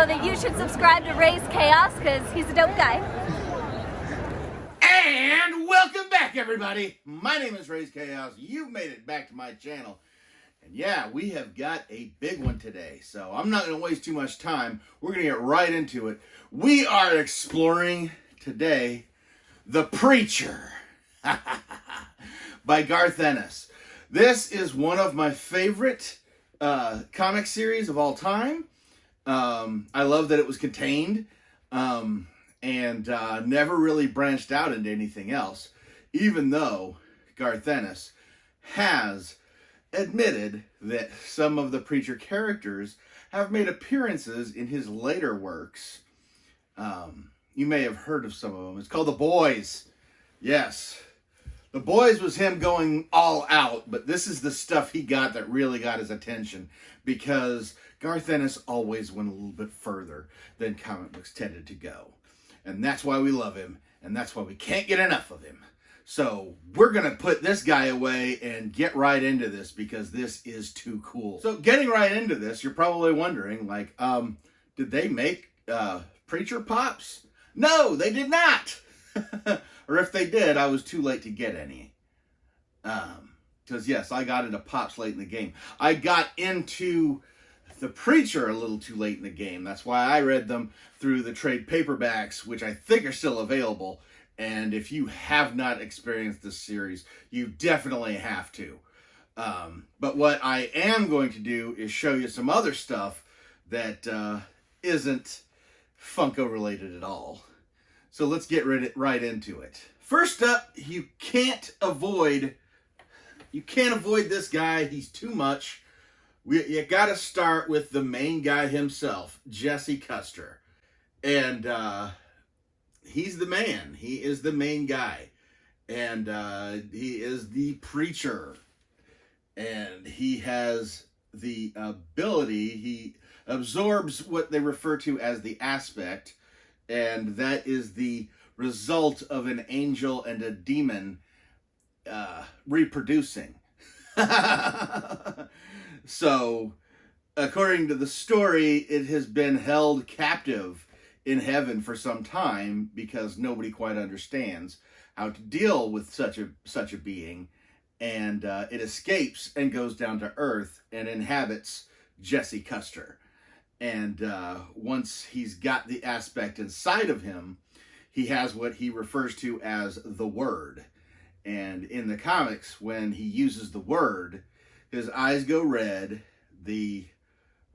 that you should subscribe to Raze Chaos because he's a dope guy. And welcome back, everybody. My name is Raze Chaos. You've made it back to my channel. And yeah, we have got a big one today. So I'm not going to waste too much time. We're going to get right into it. We are exploring today The Preacher by Garth Ennis. This is one of my favorite comic series of all time. I love that it was contained. And never really branched out into anything else, even though Garth Ennis has admitted that some of the Preacher characters have made appearances in his later works. You may have heard of some of them. It's called The Boys. Yes. The Boys was him going all out, but this is the stuff he got that really got his attention, because Garth Ennis always went a little bit further than comic books tended to go. And that's why we love him, and that's why we can't get enough of him. So we're going to put this guy away and get right into this, because this is too cool. So getting right into this, you're probably wondering, like, did they make Preacher Pops? No, they did not. Or if they did, I was too late to get any. Because yes, I got into Pops late in the game. I got into The Preacher a little too late in the game. That's why I read them through the trade paperbacks, which I think are still available. And if you have not experienced this series, you definitely have to. But what I am going to do is show you some other stuff that isn't Funko related at all. So let's get right into it. First up, you can't avoid this guy. He's too much. You got to start with the main guy himself, Jesse Custer. And he's the man. He is the main guy. And he is the Preacher. And he has the ability, he absorbs what they refer to as the aspect. And that is the result of an angel and a demon reproducing. So, according to the story, it has been held captive in heaven for some time because nobody quite understands how to deal with such a being, and it escapes and goes down to Earth and inhabits Jesse Custer. And once he's got the aspect inside of him, he has what he refers to as the Word. And in the comics, when he uses the Word, his eyes go red, the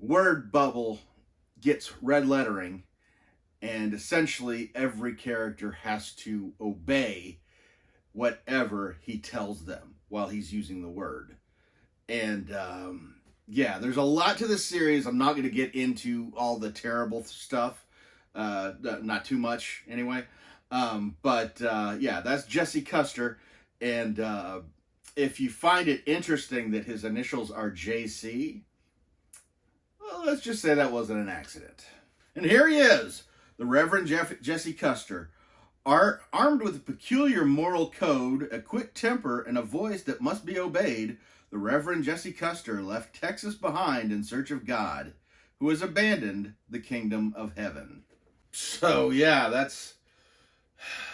word bubble gets red lettering, and essentially every character has to obey whatever he tells them while he's using the word. And yeah, there's a lot to this series. I'm not going to get into all the terrible stuff, not too much anyway. But yeah, that's Jesse Custer. And if you find it interesting that his initials are JC, well, let's just say that wasn't an accident. And here he is, the Reverend Jesse Custer, armed with a peculiar moral code, a quick temper, and a voice that must be obeyed. The Reverend Jesse Custer left Texas behind in search of God, who has abandoned the kingdom of heaven. So yeah,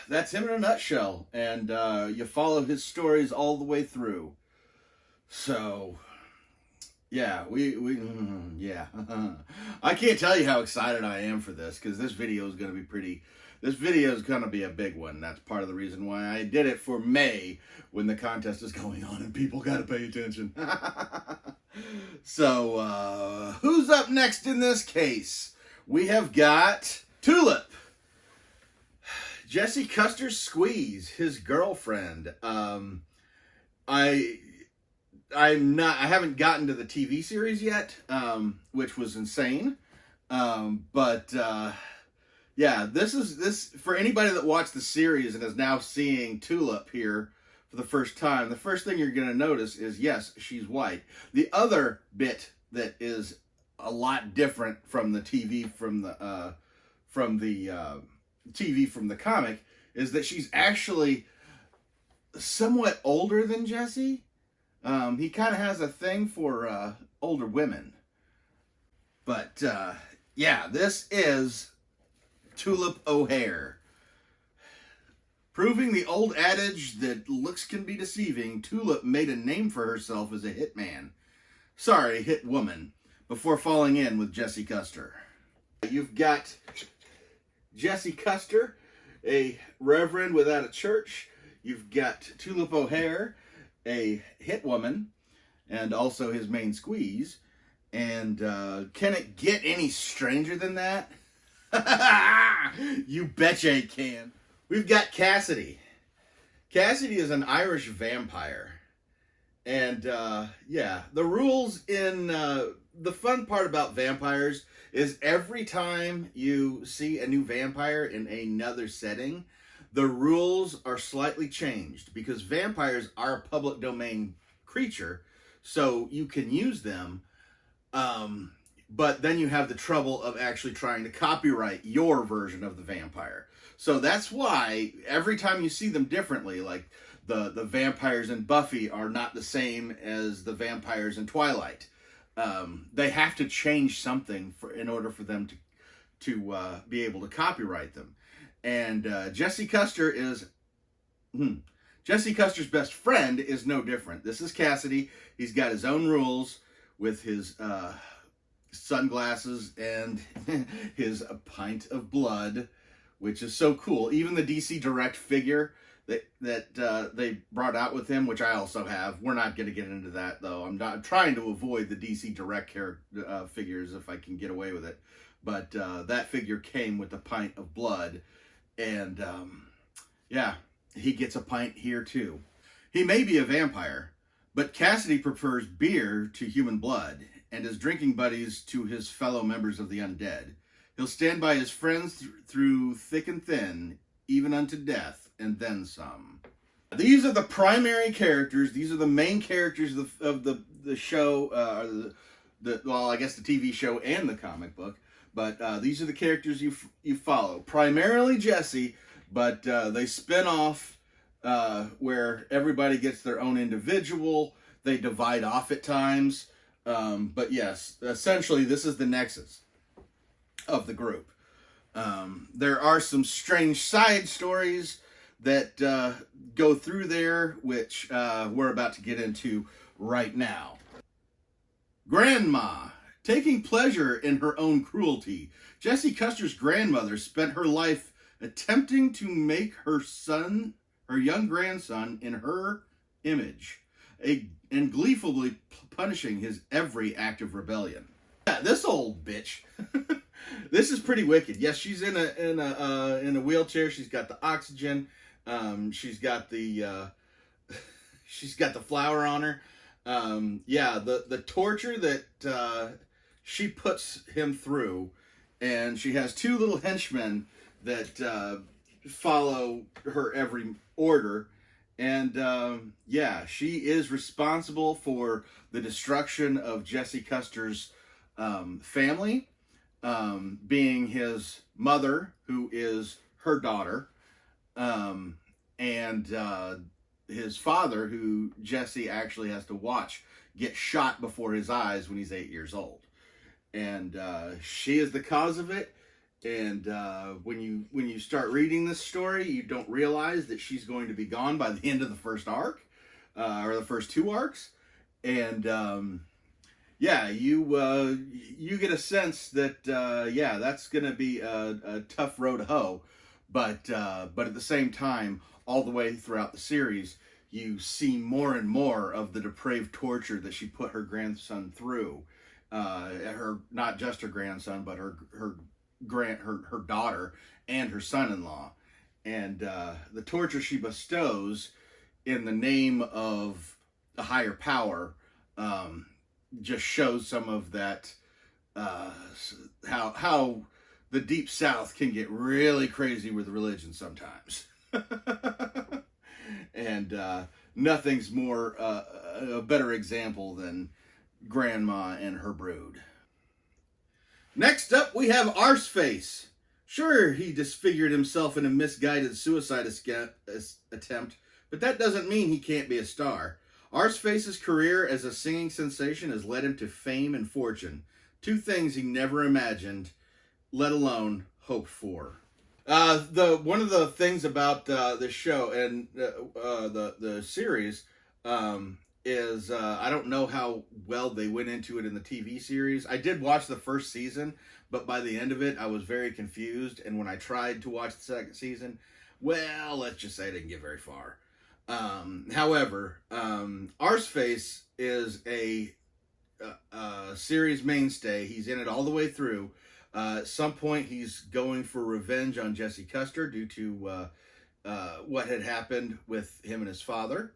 that's him in a nutshell, and you follow his stories all the way through. So yeah, yeah. I can't tell you how excited I am for this, because this video is going to be a big one. That's part of the reason why I did it for May, when the contest is going on and people got to pay attention. So who's up next in this case? We have got Tulip, Jesse Custer's squeeze, his girlfriend. I haven't gotten to the TV series yet, which was insane. But yeah, this for anybody that watched the series and is now seeing Tulip here for the first time. The first thing you're going to notice is, yes, she's white. The other bit that is a lot different from the TV from the comic is that she's actually somewhat older than Jesse. He kind of has a thing for older women. But Yeah, this is Tulip O'Hare. Proving the old adage that looks can be deceiving, Tulip made a name for herself as a hitman. Sorry, hit woman, before falling in with Jesse Custer. You've got Jesse Custer, a reverend without a church. You've got Tulip O'Hare, a hit woman, and also his main squeeze. And can it get any stranger than that? You betcha it can. We've got Cassidy. Cassidy is an Irish vampire. And yeah, the rules in the fun part about vampires is every time you see a new vampire in another setting, the rules are slightly changed because vampires are a public domain creature, so you can use them. But then you have the trouble of actually trying to copyright your version of the vampire. So that's why every time you see them differently, like the vampires in Buffy are not the same as the vampires in Twilight. They have to change something in order for them to be able to copyright them. And Jesse Custer's best friend is no different. This is Cassidy. He's got his own rules with his sunglasses and his pint of blood, which is so cool. Even the DC Direct figure that they brought out with him, which I also have. We're not going to get into that, though. I'm trying to avoid the DC Direct figures if I can get away with it. But that figure came with a pint of blood. And, yeah, he gets a pint here, too. He may be a vampire, but Cassidy prefers beer to human blood and his drinking buddies to his fellow members of the undead. He'll stand by his friends through thick and thin, even unto death, and then some. These are the primary characters. These are the main characters of the show, well, I guess the TV show and the comic book. But these are the characters you follow. Primarily Jesse, but they spin off where everybody gets their own individual. They divide off at times. But yes, essentially this is the nexus of the group. There are some strange side stories that go through there, which we're about to get into right now. Gran'ma. Taking pleasure in her own cruelty, Jesse Custer's grandmother spent her life attempting to make her young grandson in her image, and gleefully punishing his every act of rebellion. Yeah, this old bitch. This is pretty wicked. Yes, she's in a wheelchair. She's got the oxygen. She's got the flower on her. Yeah, the torture that she puts him through, and she has two little henchmen that follow her every order. And yeah, she is responsible for the destruction of Jesse Custer's family, being his mother, who is her daughter, and his father, who Jesse actually has to watch get shot before his eyes when he's 8 years old. And she is the cause of it. And when you start reading this story, you don't realize that she's going to be gone by the end of the first arc, or the first two arcs. And yeah, you get a sense that yeah, that's going to be a tough road to hoe. But at the same time, all the way throughout the series, you see more and more of the depraved torture that she put her grandson through. Not just her grandson, but her daughter and her son-in-law. And the torture she bestows in the name of a higher power just shows some of that, how the Deep South can get really crazy with religion sometimes. And nothing's more a better example than Gran'ma and her brood. Next up, we have Arseface. Sure, he disfigured himself in a misguided suicide attempt, but that doesn't mean he can't be a star. Arseface's career as a singing sensation has led him to fame and fortune, two things he never imagined let alone hoped for. One of the things about this show and the series is I don't know how well they went into it in the TV series. I did watch the first season, but by the end of it, I was very confused. And when I tried to watch the second season, well, let's just say I didn't get very far. However, Arseface is a series mainstay. He's in it all the way through. At some point, he's going for revenge on Jesse Custer due to what had happened with him and his father.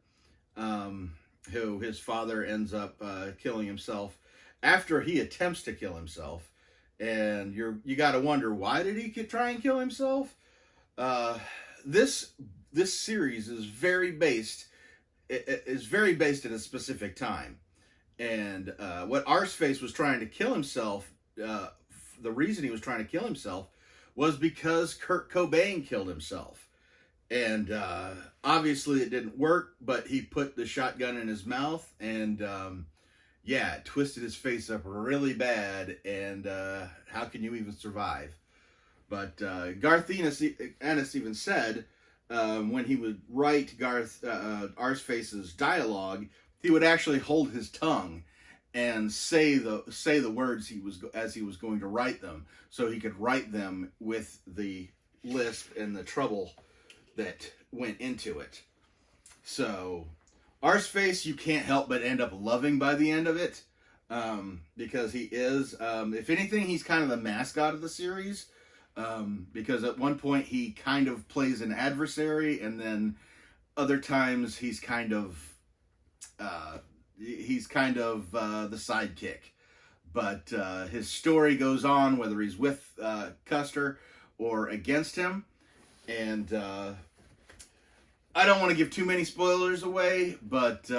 Who his father ends up killing himself after he attempts to kill himself, and you got to wonder, why did he try and kill himself? This series is very based. It is very based at a specific time, and what Arseface was trying to kill himself. The reason he was trying to kill himself was because Kurt Cobain killed himself. And obviously it didn't work, but he put the shotgun in his mouth and, yeah, it twisted his face up really bad. And how can you even survive? But Garth Ennis even said when he would write Arseface's dialogue, he would actually hold his tongue and say the words as he was going to write them, so he could write them with the lisp and the trouble that went into it. So Arseface, you can't help but end up loving by the end of it, because he is, if anything, he's kind of the mascot of the series, because at one point he kind of plays an adversary, and then other times he's kind of the sidekick. But his story goes on, whether he's with Custer or against him. And I don't want to give too many spoilers away, but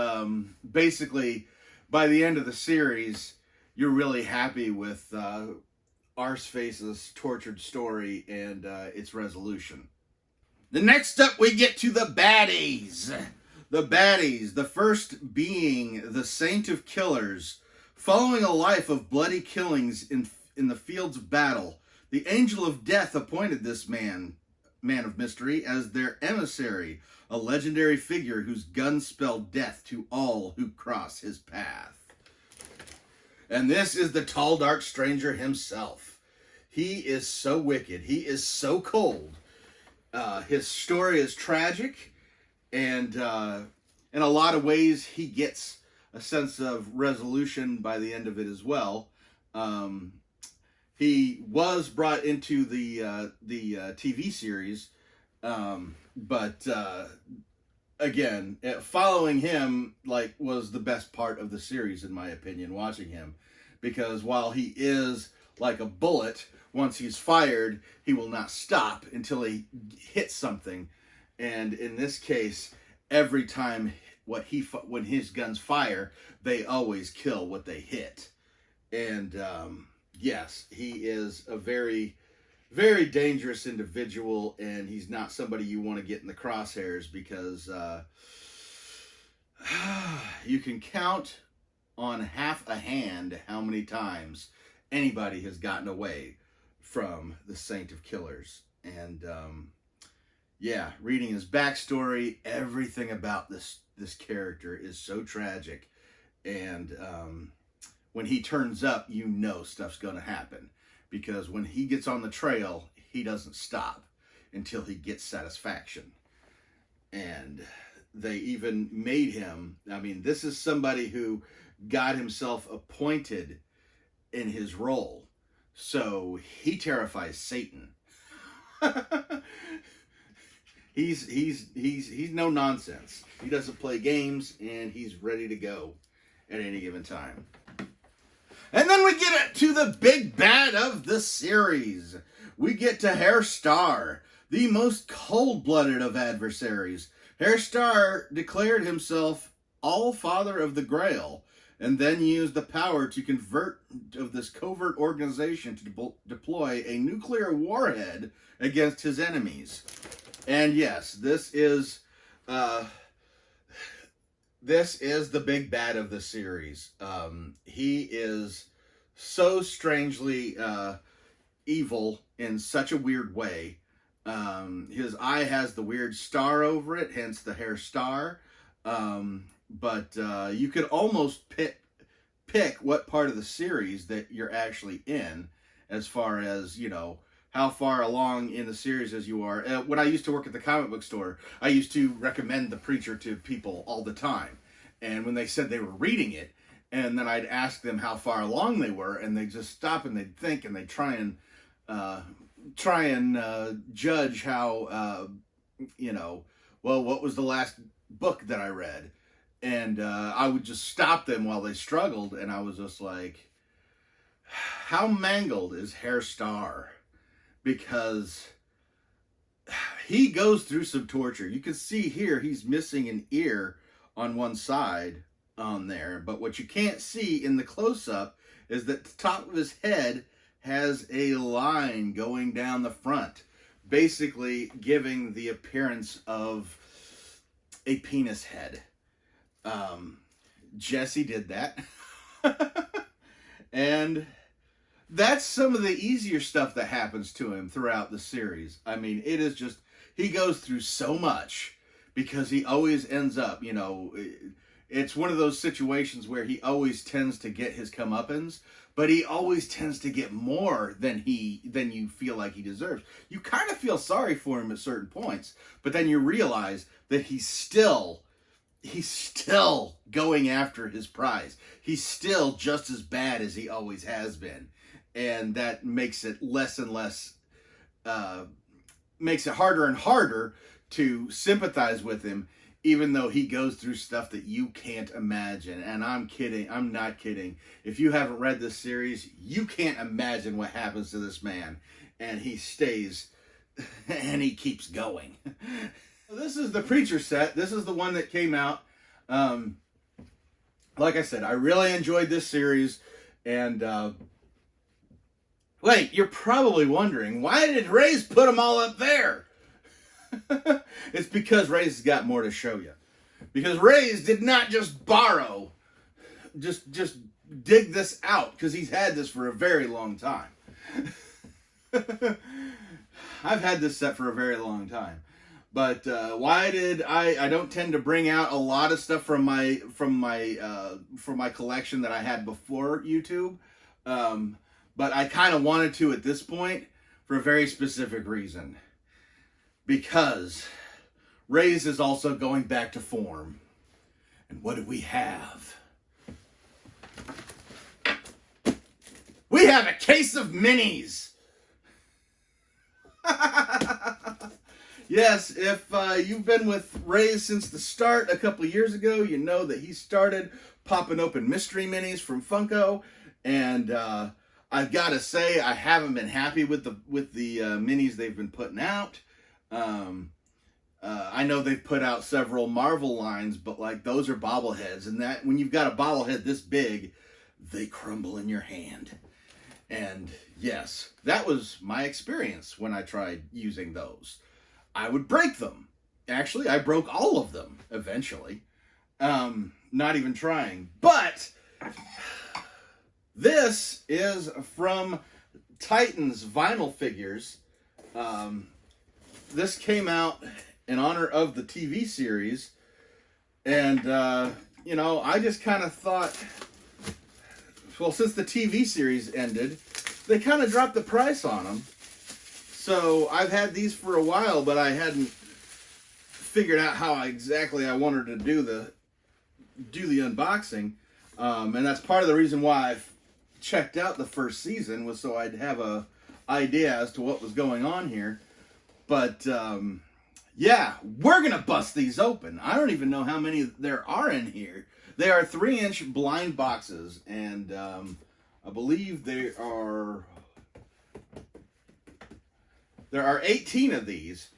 basically, by the end of the series, you're really happy with Arseface's tortured story and its resolution. The next up, we get to the baddies. The baddies, the first being the Saint of Killers. Following a life of bloody killings in the fields of battle, the Angel of Death appointed this man of mystery, as their emissary, a legendary figure whose guns spell death to all who cross his path. And this is the tall, dark stranger himself. He is so wicked. He is so cold. His story is tragic, and in a lot of ways, he gets a sense of resolution by the end of it as well. He was brought into the TV series, but again, following him was the best part of the series, in my opinion. Watching him, because while he is like a bullet, once he's fired, he will not stop until he hits something. And in this case, every time when his guns fire, they always kill what they hit. And yes, he is a very, very dangerous individual, and he's not somebody you want to get in the crosshairs, because you can count on half a hand how many times anybody has gotten away from the Saint of Killers. And yeah, reading his backstory, everything about this character is so tragic. And when he turns up, you know stuff's going to happen, because when he gets on the trail, he doesn't stop until he gets satisfaction. And they even made him, I mean, this is somebody who got himself appointed in his role, so he terrifies Satan. He's no nonsense. He doesn't play games, and he's ready to go at any given time. And then we get to the big bad of the series. We get to Herr Starr, the most cold-blooded of adversaries. Herr Starr declared himself All-Father of the Grail, and then used the power to convert of this covert organization to deploy a nuclear warhead against his enemies. And yes, this is the big bad of the series. He is so strangely evil in such a weird way. His eye has the weird star over it, hence the hair star. But you could almost pick what part of the series that you're actually in, as far as, you know, how far along in the series as you are. When I used to work at the comic book store, I used to recommend The Preacher to people all the time. And when they said they were reading it, and then I'd ask them how far along they were, and they'd just stop and they'd think and they'd try and judge how, you know, well, what was the last book that I read? And I would just stop them while they struggled, and I was just like, how mangled is Hair Star? Because he goes through some torture. You can see here he's missing an ear on one side on there, but what you can't see in the close-up is that the top of his head has a line going down the front, basically giving the appearance of a penis head. Jesse did that. And that's some of the easier stuff that happens to him throughout the series. I mean, it is just, he goes through so much because he always ends up, you know, it's one of those situations where he always tends to get his comeuppance, but he always tends to get more than you feel like he deserves. You kind of feel sorry for him at certain points, but then you realize that he's still going after his prize. He's still just as bad as he always has been. And that makes it less and less, makes it harder and harder to sympathize with him, even though he goes through stuff that you can't imagine. And I'm kidding. I'm not kidding. If you haven't read this series, you can't imagine what happens to this man. And he stays, and he keeps going. This is the Preacher set. This is the one that came out. Like I said, I really enjoyed this series. And wait, you're probably wondering, why did Raze put them all up there? It's because Raze has got more to show you. Because Raze did not just borrow, just dig this out, because he's had this for a very long time. I've had this set for a very long time. But why did I don't tend to bring out a lot of stuff from my collection that I had before YouTube. But I kind of wanted to at this point for a very specific reason. Because Raze is also going back to form. And what do we have? We have a case of minis! Yes, if you've been with Raze since the start a couple of years ago, you know that he started popping open mystery minis from Funko. And I've got to say, I haven't been happy with the minis they've been putting out. I know they've put out several Marvel lines, but like those are bobbleheads, and that when you've got a bobblehead this big, they crumble in your hand. And yes, that was my experience when I tried using those. I would break them. Actually, I broke all of them eventually. Not even trying. But this is from Titans Vinyl Figures. This came out in honor of the TV series, and you know, I just kind of thought, well, since the TV series ended, they kind of dropped the price on them. So I've had these for a while, but I hadn't figured out how exactly I wanted to do the unboxing, and that's part of the reason why I've checked out the first season, was so I'd have a idea as to what was going on here. But, yeah, we're going to bust these open. I don't even know how many there are in here. They are 3-inch blind boxes, and I believe there are 18 of these,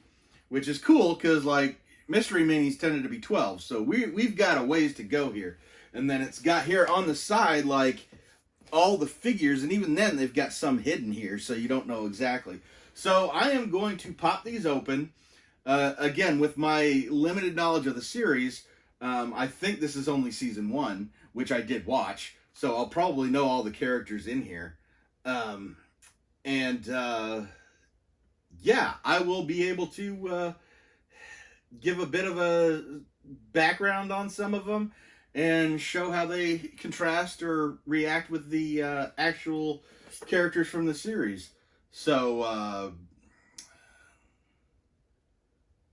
which is cool because, like, mystery minis tended to be 12, so we've got a ways to go here. And then it's got here on the side, like, all the figures, and even then they've got some hidden here, so you don't know exactly. So I am going to pop these open. Again, with my limited knowledge of the series, I think this is only season 1, which I did watch. So I'll probably know all the characters in here. And yeah, I will be able to give a bit of a background on some of them and show how they contrast or react with the actual characters from the series. So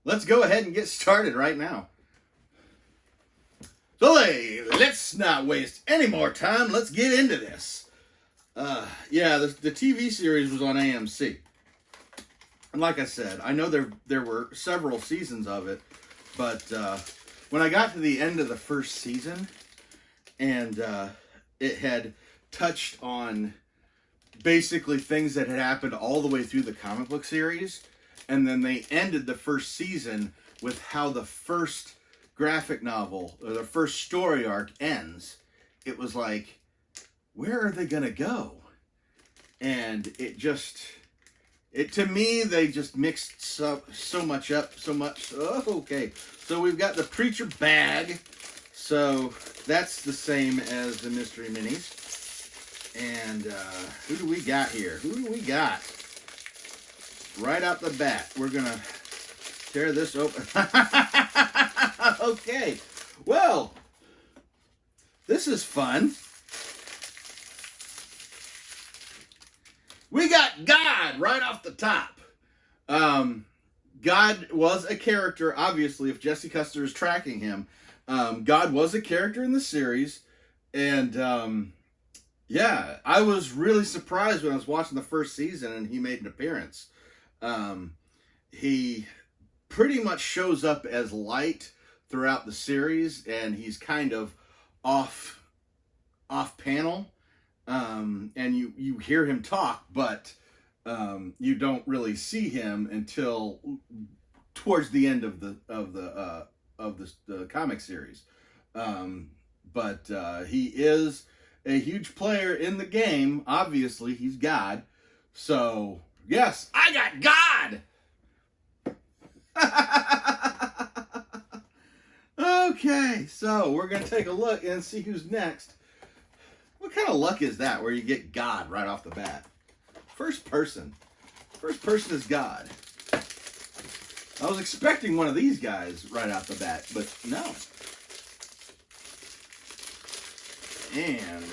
let's go ahead and get started right now. So let's not waste any more time. Let's get into this. Yeah, the TV series was on AMC. And like I said, I know there were several seasons of it, but when I got to the end of the first season, and it had touched on basically things that had happened all the way through the comic book series, and then they ended the first season with how the first graphic novel, or the first story arc ends. It was like, where are they gonna go? And to me, they just mixed so much up, okay. So we've got the Preacher bag. So that's the same as the Mystery Minis. And who do we got here? Who do we got? Right out the bat, we're gonna tear this open. Okay, well, this is fun. We got God right off the top. God was a character, obviously, if Jesse Custer is tracking him. God was a character in the series. And, yeah, I was really surprised when I was watching the first season and he made an appearance. He pretty much shows up as Light throughout the series, and he's kind of off panel. And you hear him talk, but you don't really see him until towards the end of the comic series. But he is a huge player in the game. Obviously, he's God. So yes, I got God. Okay, so we're gonna take a look and see who's next. What kind of luck is that where you get God right off the bat? First person is God. I was expecting one of these guys right off the bat, but no. And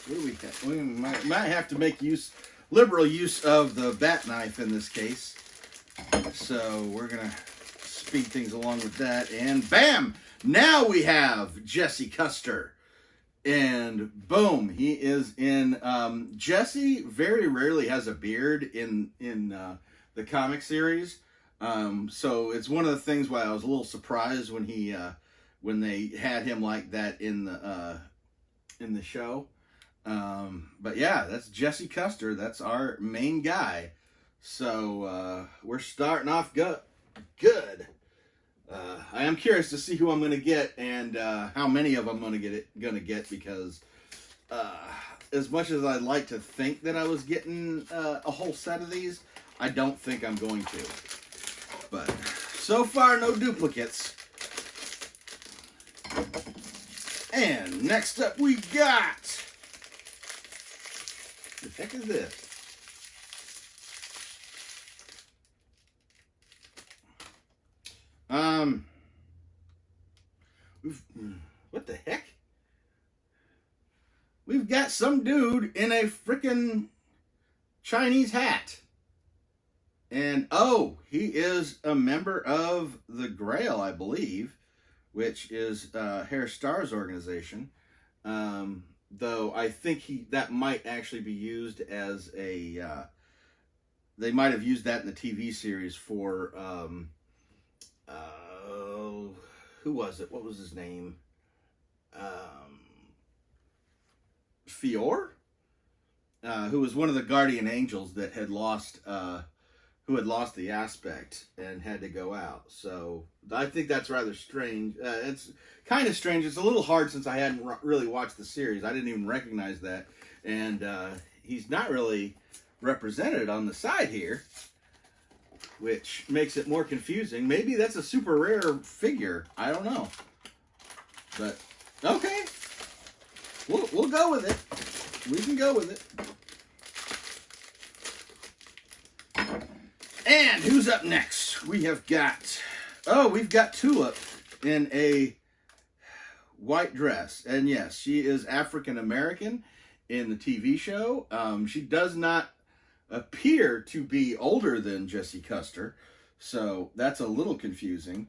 what do we have? We might have to make liberal use of the bat knife in this case. So we're gonna speed things along with that, and bam! Now we have Jesse Custer. And boom, he is in. Jesse very rarely has a beard in the comic series, so it's one of the things why I was a little surprised when they had him like that in the show. But yeah, that's Jesse Custer. That's our main guy. So we're starting off good. I am curious to see who I'm going to get and how many of them I'm going to get because as much as I'd like to think that I was getting a whole set of these, I don't think I'm going to. But so far, no duplicates. And next up, we got... What the heck is this? What the heck? We've got some dude in a frickin' Chinese hat. And, oh, he is a member of the Grail, I believe, which is Herr Starr's organization. Though I think that might actually be used as a... they might have used that in the TV series for... who was it? What was his name? Fior? Who was one of the guardian angels that had lost... who had lost the aspect and had to go out. So I think that's rather strange. It's kind of strange. It's a little hard since I hadn't really watched the series. I didn't even recognize that. And he's not really represented on the side here, which makes it more confusing. Maybe that's a super rare figure. I don't know. But, okay. We'll go with it. We can go with it. And who's up next? We have got, we've got Tulip in a white dress. And yes, she is African American in the TV show. She does not appear to be older than Jessie Custer. So that's a little confusing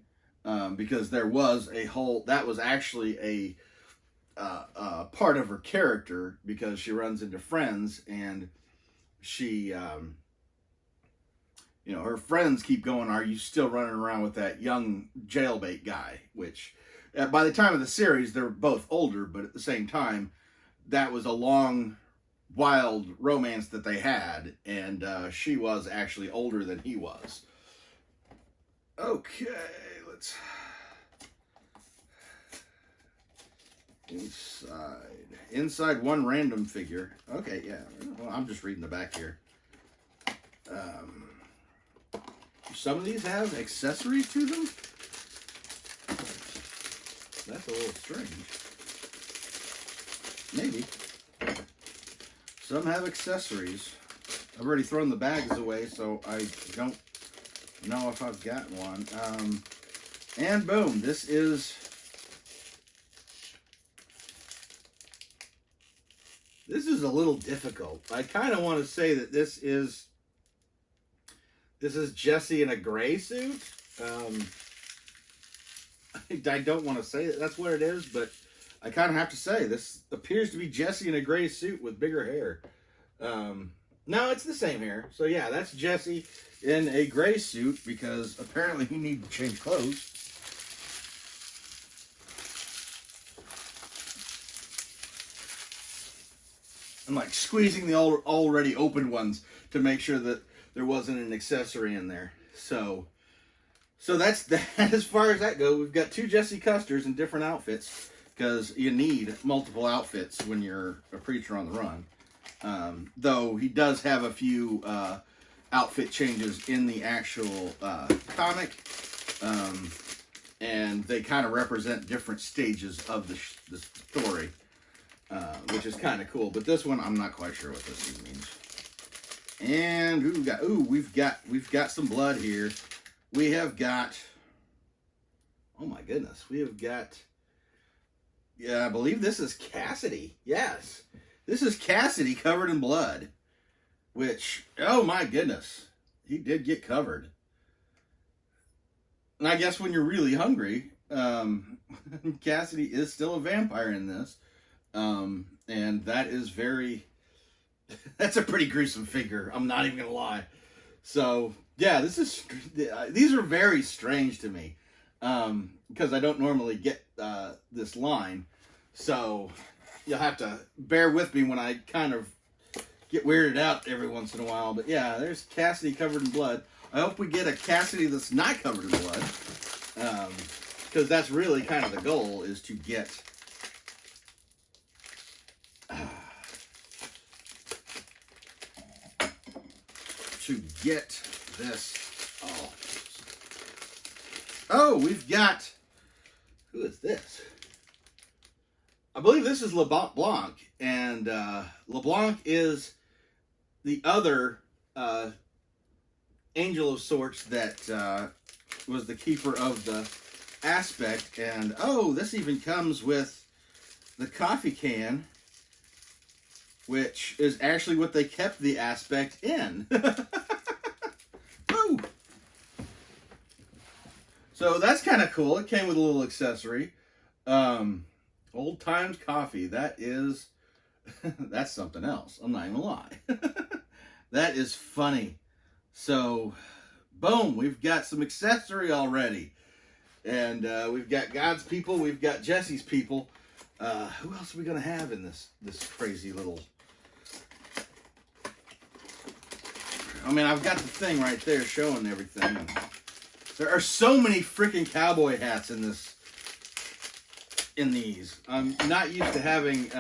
because there was that was actually a part of her character because she runs into friends and she, her friends keep going, are you still running around with that young jailbait guy? Which, by the time of the series, they're both older, but at the same time, that was a long, wild romance that they had, and she was actually older than he was. Okay, let's... Inside one random figure. Okay, yeah. Well, I'm just reading the back here. Some of these have accessories to them. That's a little strange. Maybe. Some have accessories. I've already thrown the bags away, so I don't know if I've gotten one. And boom, this is a little difficult. I kind of want to say that this is Jessie in a gray suit. I don't want to say that's what it is, but I kind of have to say this appears to be Jessie in a gray suit with bigger hair. No, it's the same hair. So yeah, that's Jessie in a gray suit because apparently he needed to change clothes. I'm like squeezing the already opened ones to make sure that there wasn't an accessory in there. So that's that. As far as that goes, we've got two Jessie Custers in different outfits because you need multiple outfits when you're a preacher on the run. Though he does have a few outfit changes in the actual comic, and they kind of represent different stages of the story, which is kind of cool. But this one, I'm not quite sure what this even means. And we've got some blood here. We have got, oh my goodness, we have got, yeah, I believe this is Cassidy. Yes, this is Cassidy covered in blood, which, oh my goodness, he did get covered. And I guess when you're really hungry, Cassidy is still a vampire in this. And that is that's a pretty gruesome figure. I'm not even gonna lie. So yeah, these are very strange to me. Because I don't normally get this line. So you'll have to bear with me when I kind of get weirded out every once in a while. But yeah, there's Cassidy covered in blood. I hope we get a Cassidy that's not covered in blood. Because that's really kind of the goal, is to get this off. Oh, we've got, who is this? I believe this is LeBlanc, and LeBlanc is the other angel of sorts that was the keeper of the aspect. And oh, this even comes with the coffee can, which is actually what they kept the aspect in. Woo! So that's kind of cool. It came with a little accessory. Old Times Coffee. That is, that's something else. I'm not even gonna lie. That is funny. So, boom, we've got some accessory already. And we've got God's people. We've got Jessie's people. Who else are we gonna have in this crazy little? I mean, I've got the thing right there showing everything. There are so many freaking cowboy hats in these. I'm not used to having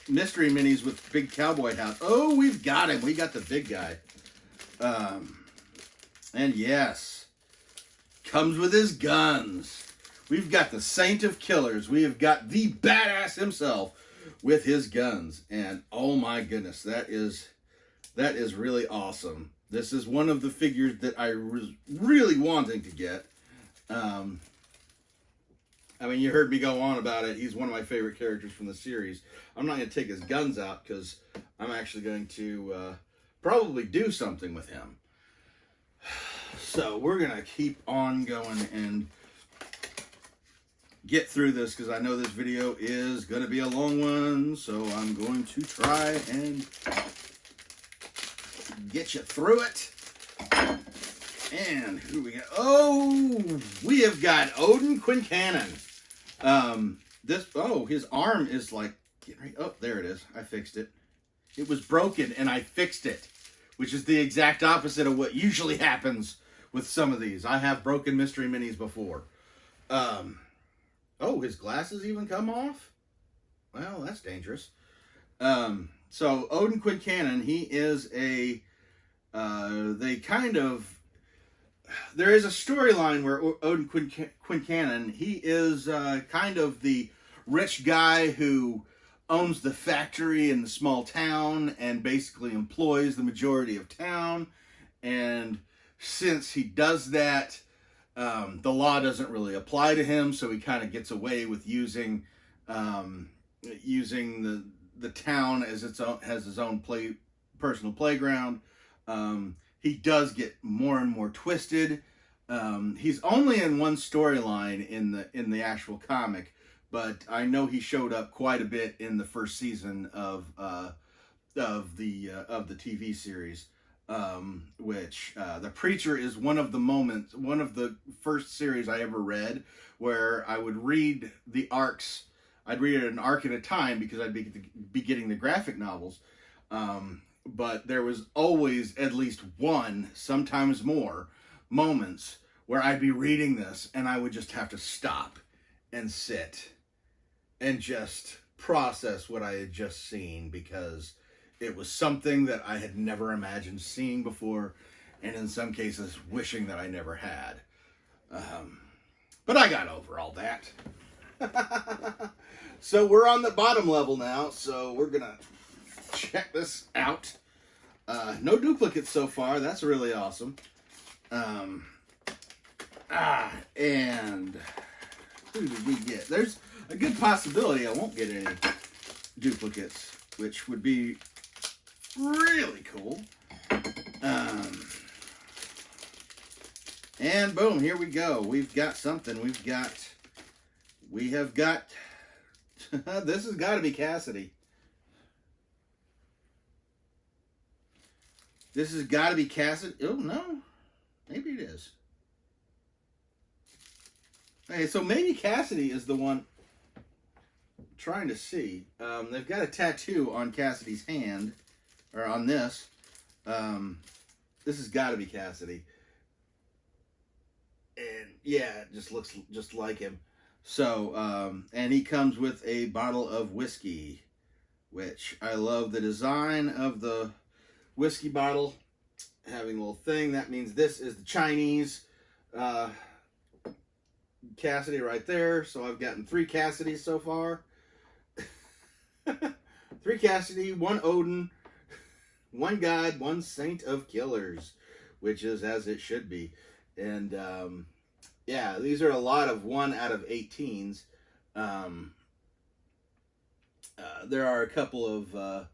mystery minis with big cowboy hats. Oh, we've got him. We got the big guy. And yes, comes with his guns. We've got the Saint of Killers. We have got the badass himself with his guns. And oh my goodness, that is really awesome. This is one of the figures that I was really wanting to get. I mean, you heard me go on about it. He's one of my favorite characters from the series. I'm not going to take his guns out because I'm actually going to probably do something with him. So we're going to keep on going and get through this because I know this video is going to be a long one. So I'm going to try and get you through it. And who we got? Oh, we have got Odin Quincannon. His arm is like getting ready. Oh, there it is. I fixed it. It was broken and I fixed it, which is the exact opposite of what usually happens with some of these. I have broken mystery minis before. Oh, his glasses even come off? Well, that's dangerous. So Odin Quincannon, he is a, there is a storyline where Odin Quincannon, he is kind of the rich guy who owns the factory in the small town and basically employs the majority of town. And since he does that, the law doesn't really apply to him, so he kind of gets away with using the town as his own personal playground. He does get more and more twisted. He's only in one storyline in the actual comic, but I know he showed up quite a bit in the first season of the TV series. Which The Preacher is one of the first series I ever read where I would read the arcs. I'd read it an arc at a time because I'd be getting the graphic novels. But there was always at least one, sometimes more, moments where I'd be reading this and I would just have to stop and sit and just process what I had just seen because it was something that I had never imagined seeing before, and in some cases, wishing that I never had. But I got over all that. So we're on the bottom level now, so we're going to check this out. No duplicates so far. That's really awesome. And who did we get? There's a good possibility I won't get any duplicates, which would be really cool. And boom, here we go. We've got something. We have got this has got to be Cassidy. This has got to be Cassidy. Oh no, maybe it is. Okay, so maybe Cassidy is the one. Trying to see. They've got a tattoo on Cassidy's hand, or on this. This has got to be Cassidy. And yeah, it just looks just like him. So, and he comes with a bottle of whiskey, which I love the design of the whiskey bottle. Having a little thing, that means this is the Chinese Cassidy right there. So I've gotten 3 Cassidys so far. 3 Cassidy, 1 Odin, 1 God, 1 Saint of Killers, which is as it should be. And yeah, these are a lot of 1 out of 18s. There are a couple of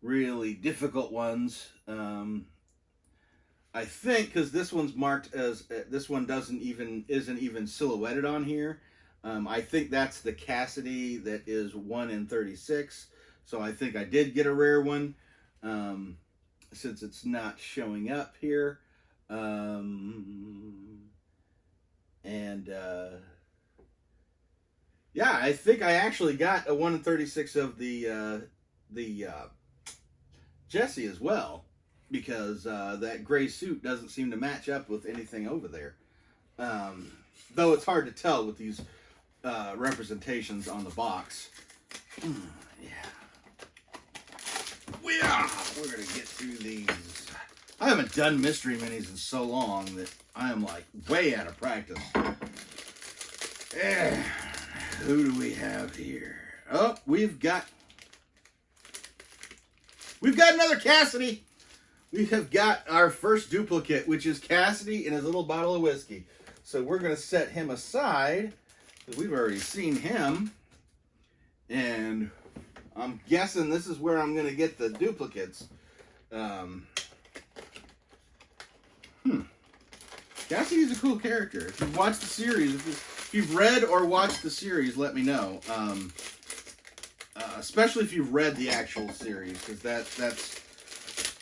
really difficult ones. I think because this one's marked as this one isn't even silhouetted on here. I think that's the Cassidy that is 1 in 36. So I think I did get a rare one since it's not showing up here. Yeah, I think I actually got a 1 in 36 of the Jesse as well, because that gray suit doesn't seem to match up with anything over there. Though it's hard to tell with these representations on the box. We're going to get through these. I haven't done mystery minis in so long that I am like way out of practice. Who do we have here? Oh, we've got another Cassidy. we have got our first duplicate, which is Cassidy in his little bottle of whiskey. So we're going to set him aside, because we've already seen him. And I'm guessing this is where I'm going to get the duplicates. Cassidy's a cool character. If you've watched the series, if you've read or watched the series, let me know. Especially if you've read the actual series, because that's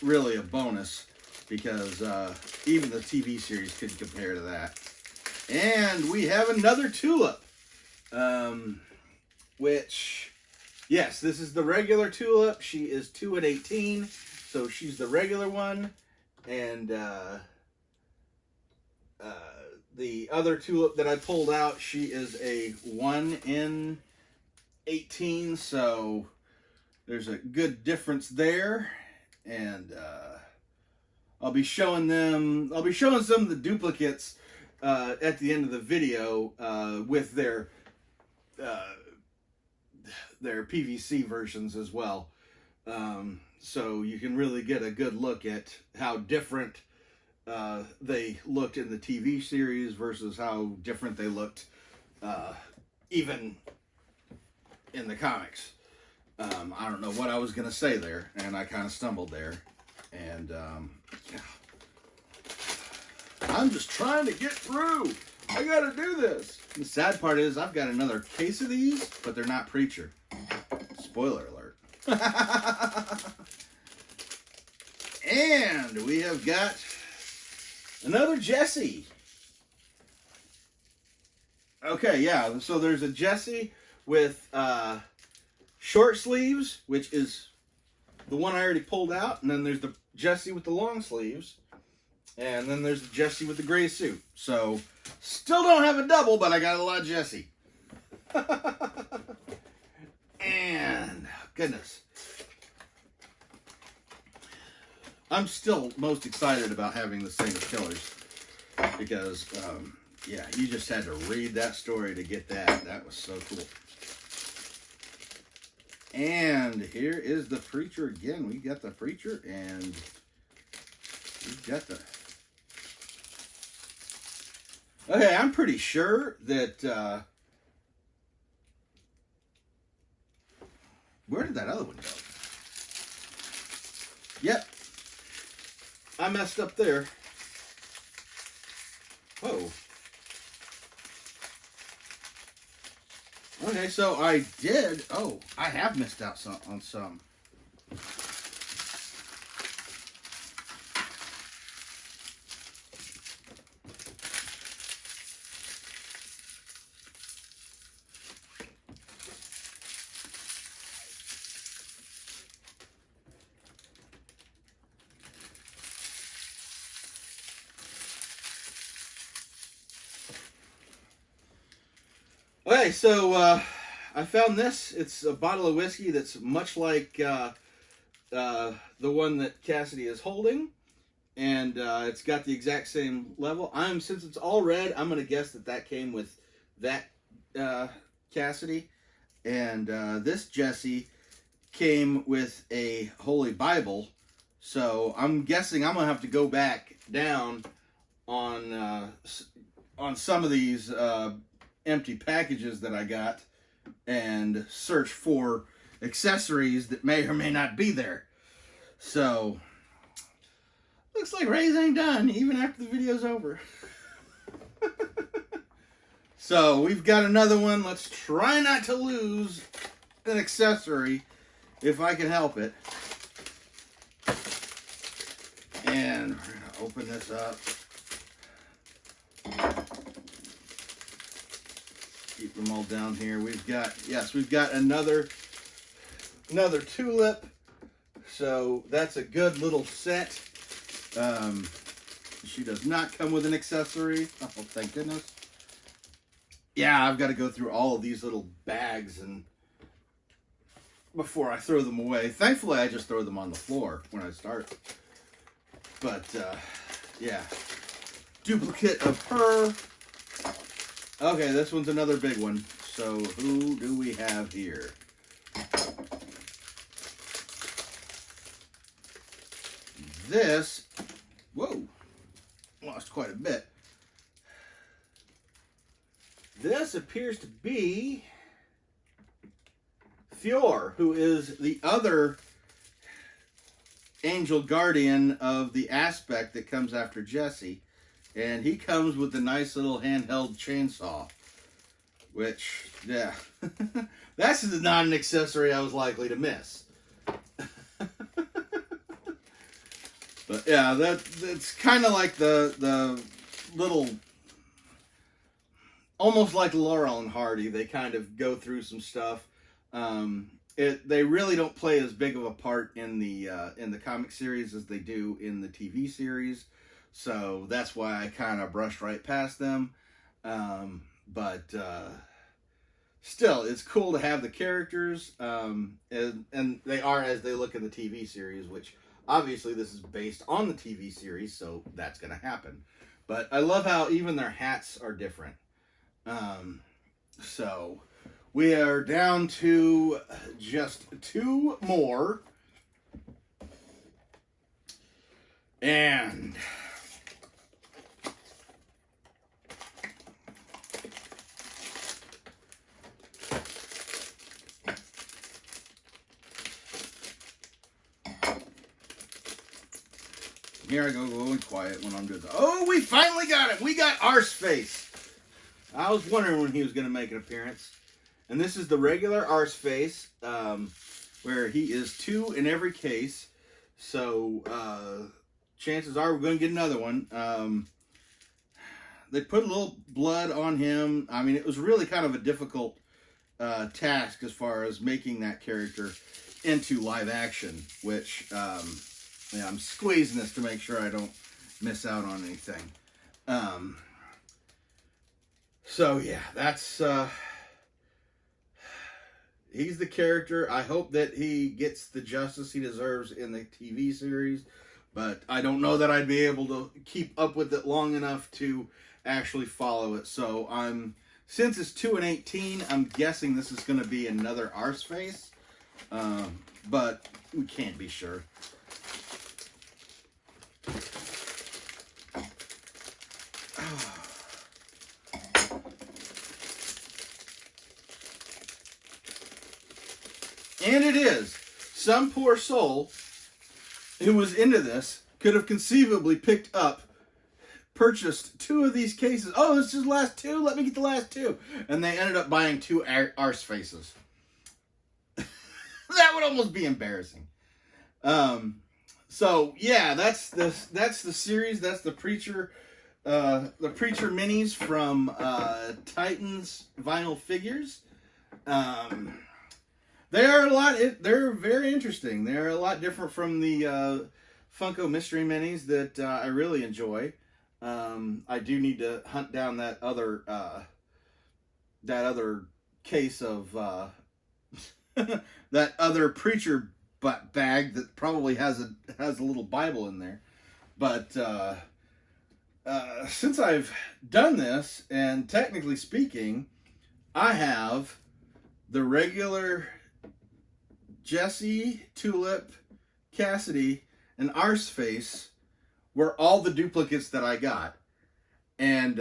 really a bonus, because even the TV series couldn't compare to that. And we have another tulip, which, yes, this is the regular tulip. She is 2 at 18, so she's the regular one. And the other tulip that I pulled out, she is a 1 in 18, so there's a good difference there. And I'll be showing some of the duplicates at the end of the video with their PVC versions as well, so you can really get a good look at how different they looked in the TV series versus how different they looked even in the comics. I don't know what I was gonna say there, and I kind of stumbled there. And yeah. I'm just trying to get through. I gotta do this. The sad part is I've got another case of these, but they're not Preacher. Spoiler alert. And we have got another Jessie. Okay, yeah, so there's a Jessie with short sleeves, which is the one I already pulled out, and then there's the Jessie with the long sleeves, and then there's the Jessie with the gray suit. So, still don't have a double, but I got a lot of Jessie. And, goodness. I'm still most excited about having the Saint of Killers, because, yeah, you just had to read that story to get that. That was so cool. And here is the Preacher again. We got the Preacher, and we got the... Okay, I'm pretty sure that... Where did that other one go? Yep. I messed up there. Whoa. Okay, so I did. Oh, I have missed out on some. Okay, so I found this. It's a bottle of whiskey that's much like the one that Cassidy is holding, and it's got the exact same level. Since it's all red, I'm gonna guess that came with that Cassidy, and this Jessie came with a Holy Bible. So I'm guessing I'm gonna have to go back down on some of these empty packages that I got and search for accessories that may or may not be there. So looks like Raze ain't done even after the video's over. So we've got another one. Let's try not to lose an accessory if I can help it. And we're gonna open this up. Keep them all down here. We've got another tulip. So that's a good little set. She does not come with an accessory. Oh, thank goodness. Yeah, I've got to go through all of these little bags and before I throw them away. Thankfully, I just throw them on the floor when I start. But yeah, duplicate of her. Okay, this one's another big one. So who do we have here? this, whoa, lost quite a bit. This appears to be Fior, who is the other angel guardian of the aspect that comes after Jesse. And he comes with a nice little handheld chainsaw. Which, yeah, that's not an accessory I was likely to miss. But yeah, that's kind of like the little, almost like Laurel and Hardy. They kind of go through some stuff. They really don't play as big of a part in the comic series as they do in the TV series. So that's why I kind of brushed right past them. But still, it's cool to have the characters, and they are as they look in the TV series, which obviously this is based on the TV series, so that's going to happen. But I love how even their hats are different. So we are down to just 2 more. And here I go going quiet when I'm doing the... Oh, we finally got it! We got Arseface! I was wondering when he was going to make an appearance. And this is the regular Arseface, where he is 2 in every case. So, chances are we're going to get another one. They put a little blood on him. I mean, it was really kind of a difficult task as far as making that character into live action, which... yeah, I'm squeezing this to make sure I don't miss out on anything. So yeah, that's he's the character. I hope that he gets the justice he deserves in the TV series, but I don't know that I'd be able to keep up with it long enough to actually follow it. So since it's 2 and 18, I'm guessing this is going to be another Arseface, but we can't be sure. And it is. Some poor soul who was into this could have conceivably purchased 2 of these cases. Oh, it's just the last 2? Let me get the last 2. And they ended up buying 2 Arsefaces. That would almost be embarrassing. So yeah, that's the series. That's the Preacher minis from Titans Vinyl Figures. They're very interesting. They're a lot different from the Funko Mystery Minis that I really enjoy. I do need to hunt down that other case of that other Preacher bag that probably has a little Bible in there. But since I've done this, and technically speaking, I have the regular Jesse, Tulip, Cassidy, and Arseface were all the duplicates that I got. And,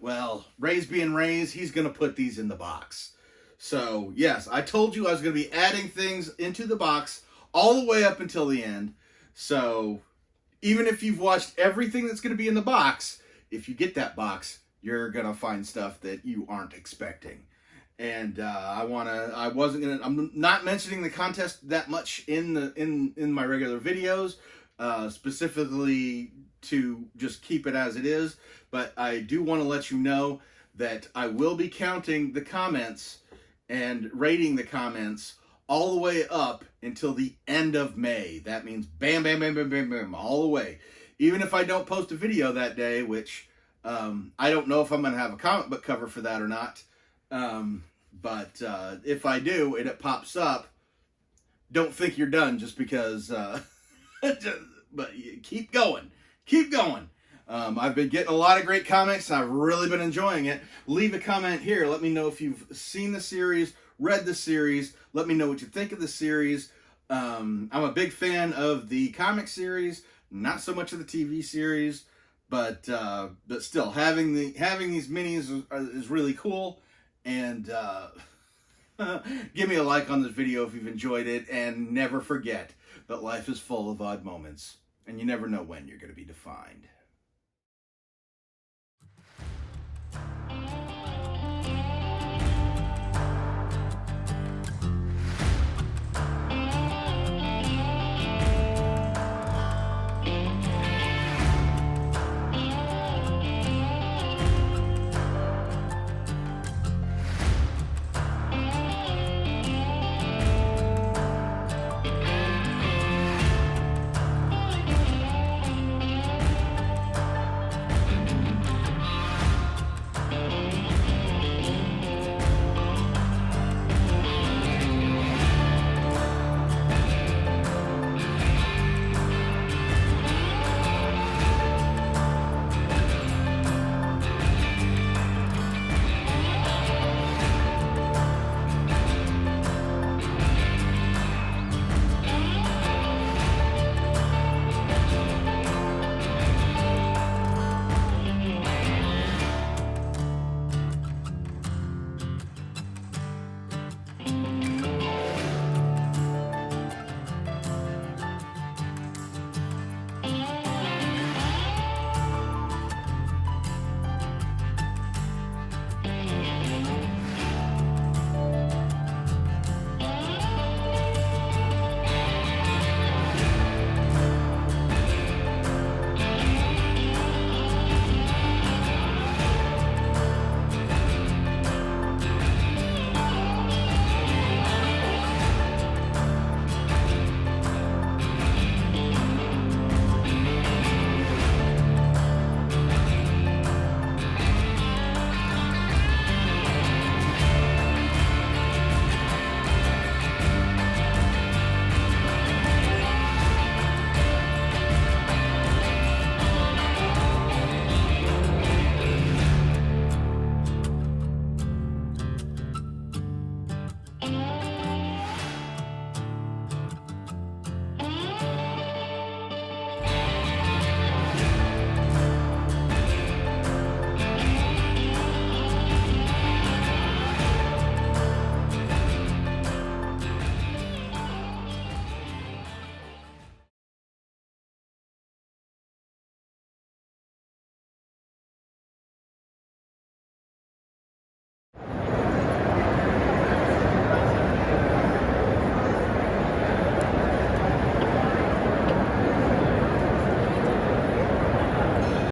well, Raze being Raze, he's going to put these in the box. So, yes, I told you I was going to be adding things into the box all the way up until the end. So, even if you've watched everything that's going to be in the box, if you get that box, you're going to find stuff that you aren't expecting. And I'm not mentioning the contest that much in my regular videos, specifically to just keep it as it is. But I do want to let you know that I will be counting the comments and rating the comments all the way up until the end of May. That means bam, bam, bam, bam, bam, bam, all the way. Even if I don't post a video that day, which I don't know if I'm going to have a comic book cover for that or not. But if I do and it pops up, don't think you're done just because, but keep going. Keep going. I've been getting a lot of great comics. I've really been enjoying it. Leave a comment here. Let me know if you've seen the series, read the series. Let me know what you think of the series. I'm a big fan of the comic series, not so much of the TV series, but still having these minis is really cool. And give me a like on this video if you've enjoyed it, and never forget that life is full of odd moments, and you never know when you're going to be defined.